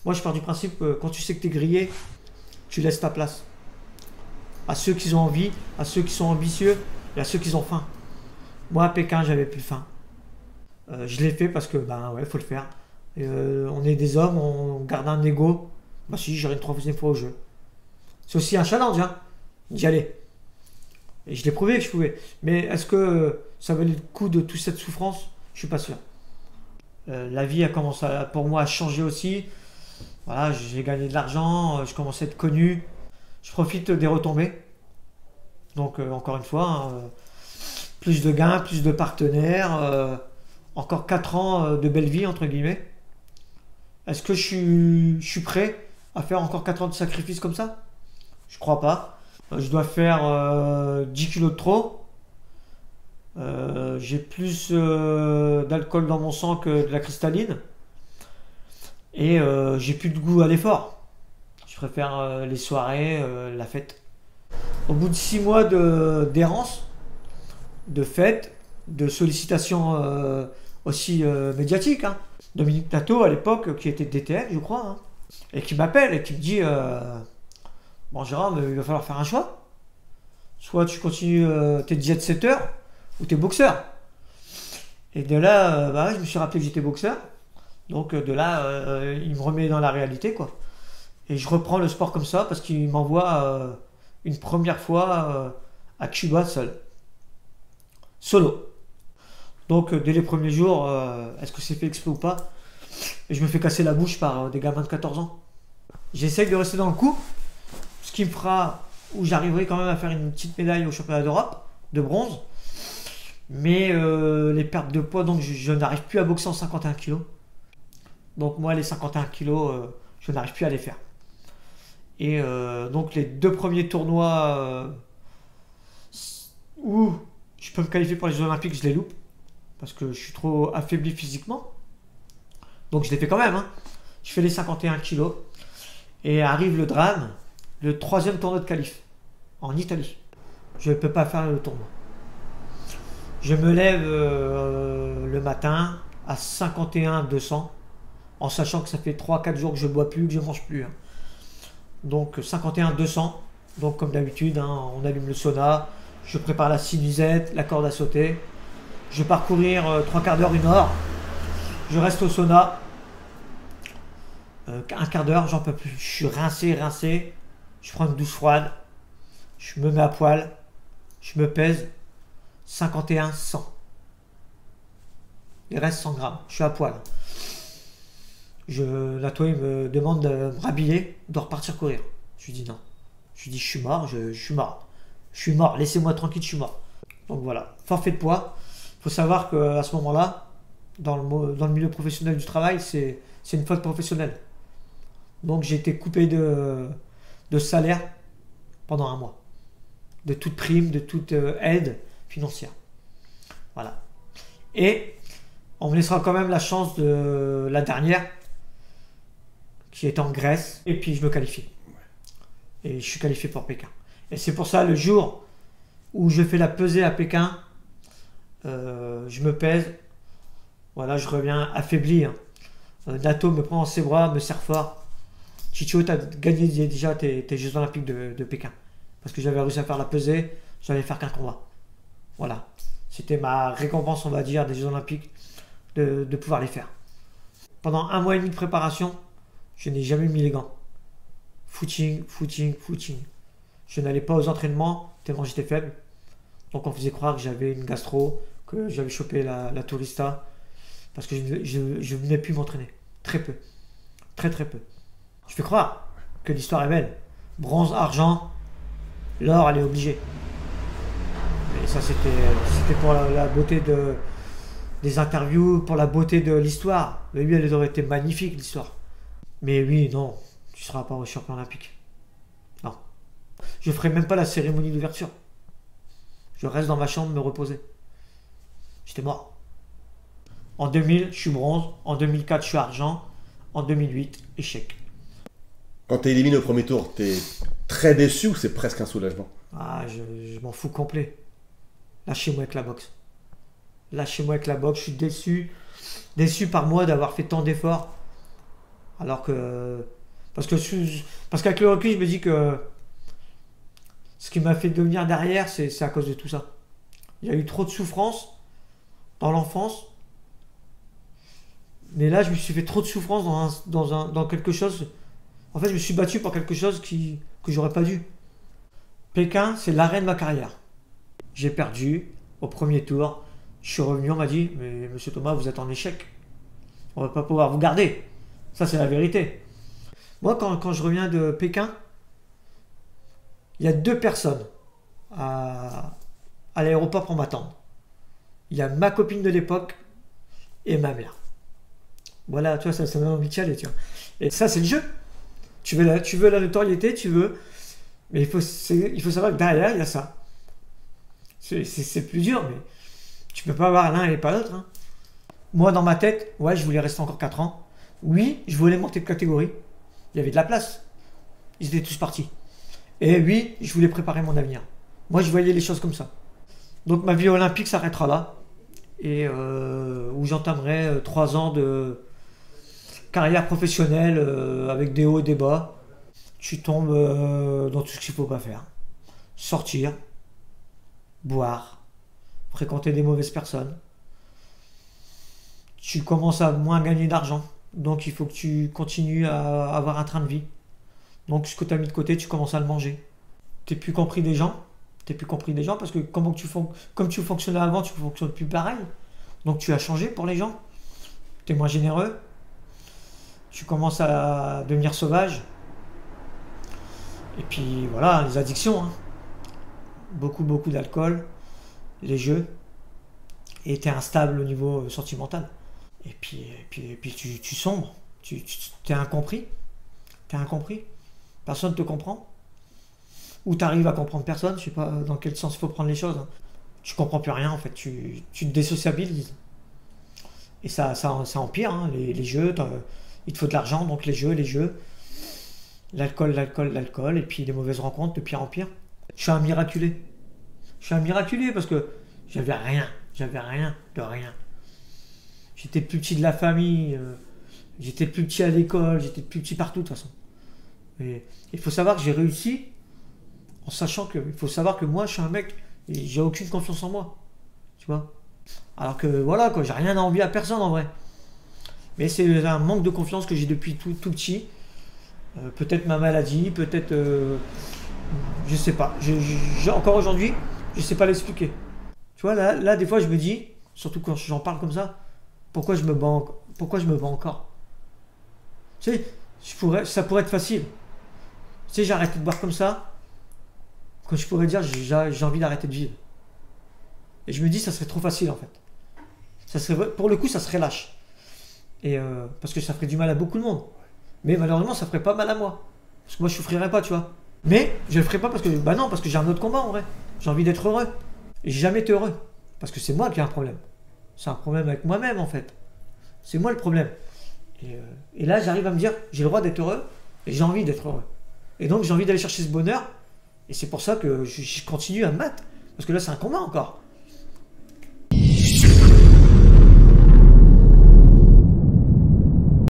Moi, je pars du principe que quand tu sais que tu es grillé, tu laisses ta place. À ceux qui ont envie, à ceux qui sont ambitieux et à ceux qui ont faim. Moi, à Pékin, j'avais plus faim. Je l'ai fait parce que, ben ouais, faut le faire. On est des hommes, on garde un ego. Bah si, j'irai une troisième fois au jeu. C'est aussi un challenge, hein, d'y aller. Et je l'ai prouvé que je pouvais. Mais est-ce que ça valait le coup de toute cette souffrance? Je suis pas sûr. La vie a commencé pour moi à changer aussi. Voilà, j'ai gagné de l'argent, je commence à être connu. Je profite des retombées. Donc encore une fois, hein, plus de gains, plus de partenaires, encore 4 ans de belle vie entre guillemets. Est-ce que je suis prêt à faire encore 4 ans de sacrifice comme ça? Je crois pas. Je dois faire 10 kilos de trop. J'ai plus d'alcool dans mon sang que de la cristalline. Et j'ai plus de goût à l'effort. Je préfère les soirées, la fête. Au bout de 6 mois d'errance, de fête, de sollicitations aussi médiatiques, hein. Dominique Tato à l'époque, qui était DTN, je crois, hein, et qui m'appelle et qui me dit bon Jérôme, il va falloir faire un choix. Soit tu continues tes jet-setters ou t'es boxeur. Et de là, bah, je me suis rappelé que j'étais boxeur. Donc de là, il me remet dans la réalité, quoi. Et je reprends le sport comme ça parce qu'il m'envoie une première fois à Cuba seul. Solo. Donc dès les premiers jours, est-ce que c'est fait exprès ou pas? Et je me fais casser la bouche par des gamins de 14 ans. J'essaye de rester dans le coup, ce qui me fera, où j'arriverai quand même à faire une petite médaille au championnat d'Europe, de bronze. Mais les pertes de poids, donc je n'arrive plus à boxer en 51 kg. Donc moi les 51 kg, je n'arrive plus à les faire. Et donc les 2 premiers tournois où je peux me qualifier pour les Jeux Olympiques, je les loupe. Parce que je suis trop affaibli physiquement. Donc je les fais quand même, hein. Je fais les 51 kg. Et arrive le drame, le 3e tournoi de qualif, en Italie. Je ne peux pas faire le tournoi. Je me lève le matin à 51-200, en sachant que ça fait 3-4 jours que je ne bois plus, que je ne mange plus, hein. Donc 51-200, donc comme d'habitude, hein, on allume le sauna, je prépare la sinusette, la corde à sauter, je vais parcourir 3 quarts d'heure, 1 heure, je reste au sauna, 1 quart d'heure, j'en peux plus, je suis rincé, je prends une douche froide, je me mets à poil, je me pèse, 51-100. Il reste 100 grammes, je suis à poil. La toi, il me demande de me rhabiller, de repartir courir. Je lui dis non. Je lui dis je suis mort, je suis mort. Je suis mort, laissez-moi tranquille, je suis mort. Donc voilà, forfait de poids. Il faut savoir qu'à ce moment-là, dans le milieu professionnel du travail, c'est une faute professionnelle. Donc j'ai été coupé de salaire pendant 1 mois. De toute prime, de toute aide financière. Voilà. Et on me laissera quand même la chance de la dernière, qui est en Grèce, et puis je me qualifie. Et je suis qualifié pour Pékin. Et c'est pour ça, le jour où je fais la pesée à Pékin, je me pèse, voilà, je reviens affaibli, hein. Nato me prend dans ses bras, me serre fort. Chicho, tu as gagné déjà tes Jeux Olympiques de Pékin. Parce que j'avais réussi à faire la pesée, j'allais faire qu'un combat. Voilà. C'était ma récompense, on va dire, des Jeux Olympiques, de pouvoir les faire. Pendant 1 mois et demi de préparation, je n'ai jamais mis les gants. Footing. Je n'allais pas aux entraînements tellement j'étais faible. Donc on faisait croire que j'avais une gastro, que j'avais chopé la tourista. Parce que je venais plus m'entraîner. Très peu. Très peu. Je fais croire que l'histoire est belle. Bronze, argent, l'or, elle est obligée. Mais ça c'était pour la beauté des interviews, pour la beauté de l'histoire. Mais oui, elle aurait été magnifique l'histoire. Mais oui, non, tu ne seras pas au champion olympique. Non. Je ne ferai même pas la cérémonie d'ouverture. Je reste dans ma chambre me reposer. J'étais mort. En 2000, je suis bronze. En 2004, je suis argent. En 2008, échec. Quand tu es éliminé au premier tour, tu es très déçu ou c'est presque un soulagement? Ah, je m'en fous complet. Lâchez-moi avec la boxe. Lâchez-moi avec la boxe. Je suis déçu. Déçu par moi d'avoir fait tant d'efforts. Alors que. Parce qu'avec le recul, je me dis que ce qui m'a fait devenir derrière, c'est à cause de tout ça. Il y a eu trop de souffrance dans l'enfance. Mais là, je me suis fait trop de souffrance dans quelque chose. En fait, je me suis battu pour quelque chose que j'aurais pas dû. Pékin, c'est l'arrêt de ma carrière. J'ai perdu au premier tour. Je suis revenu, on m'a dit, mais monsieur Thomas, vous êtes en échec. On va pas pouvoir vous garder. Ça, c'est la vérité. Moi, quand je reviens de Pékin, il y a 2 personnes à l'aéroport pour m'attendre. Il y a ma copine de l'époque et ma mère. Voilà, tu vois, ça m'a envie de chialer, tu vois. Et ça, c'est le jeu. Tu veux la notoriété, tu veux. Mais il faut savoir que derrière, il y a ça. C'est plus dur, mais tu peux pas avoir l'un et pas l'autre. Hein. Moi, dans ma tête, ouais, je voulais rester encore 4 ans. Oui, je voulais monter de catégorie. Il y avait de la place. Ils étaient tous partis. Et oui, je voulais préparer mon avenir. Moi, je voyais les choses comme ça. Donc, ma vie olympique s'arrêtera là. Et où j'entamerai 3 ans de carrière professionnelle avec des hauts et des bas. Tu tombes dans tout ce qu'il ne faut pas faire. Sortir, boire, fréquenter des mauvaises personnes. Tu commences à moins gagner d'argent. Donc il faut que tu continues à avoir un train de vie. Donc ce que tu as mis de côté, tu commences à le manger. Tu n'es plus compris des gens. T'es plus compris des gens parce que comme tu fonctionnais avant, tu ne fonctionnes plus pareil. Donc tu as changé pour les gens. Tu es moins généreux. Tu commences à devenir sauvage. Et puis voilà, les addictions. Hein. Beaucoup d'alcool, les jeux. Et tu es instable au niveau sentimental. Et puis tu sombres. Tu es incompris. T'es incompris. Personne ne te comprend. Ou tu arrives à comprendre personne. Je sais pas dans quel sens il faut prendre les choses. Hein. Tu comprends plus rien en fait. Tu te désociabilises. Et ça empire. Hein. Les jeux, il te faut de l'argent. Donc les jeux. L'alcool. Et puis les mauvaises rencontres de pire en pire. Je suis un miraculé. Parce que j'avais rien de rien. J'étais le plus petit de la famille, j'étais le plus petit à l'école, j'étais le plus petit partout de toute façon. Et il faut savoir que j'ai réussi en sachant que, il faut savoir que moi je suis un mec, et j'ai aucune confiance en moi. Tu vois. Alors que voilà, quoi, j'ai rien à envier à personne en vrai. Mais c'est un manque de confiance que j'ai depuis tout petit. Peut-être ma maladie, peut-être. Je sais pas. Encore aujourd'hui, je sais pas l'expliquer. Tu vois, là, des fois, je me dis, surtout quand j'en parle comme ça, pourquoi je me bats encore? Tu sais, ça pourrait être facile. Tu sais, j'ai arrêté de boire comme ça, quand je pourrais dire, j'ai envie d'arrêter de vivre. Et je me dis, ça serait trop facile, en fait. Pour le coup, ça serait lâche. Et parce que ça ferait du mal à beaucoup de monde. Mais malheureusement, ça ferait pas mal à moi. Parce que moi, je souffrirais pas, tu vois. Mais je le ferai pas parce que j'ai un autre combat, en vrai. J'ai envie d'être heureux. Et j'ai jamais été heureux. Parce que c'est moi qui ai un problème. C'est un problème avec moi-même en fait. C'est moi le problème. Et là j'arrive à me dire, j'ai le droit d'être heureux et j'ai envie d'être heureux. Et donc j'ai envie d'aller chercher ce bonheur. Et c'est pour ça que je continue à me battre. Parce que là c'est un combat encore.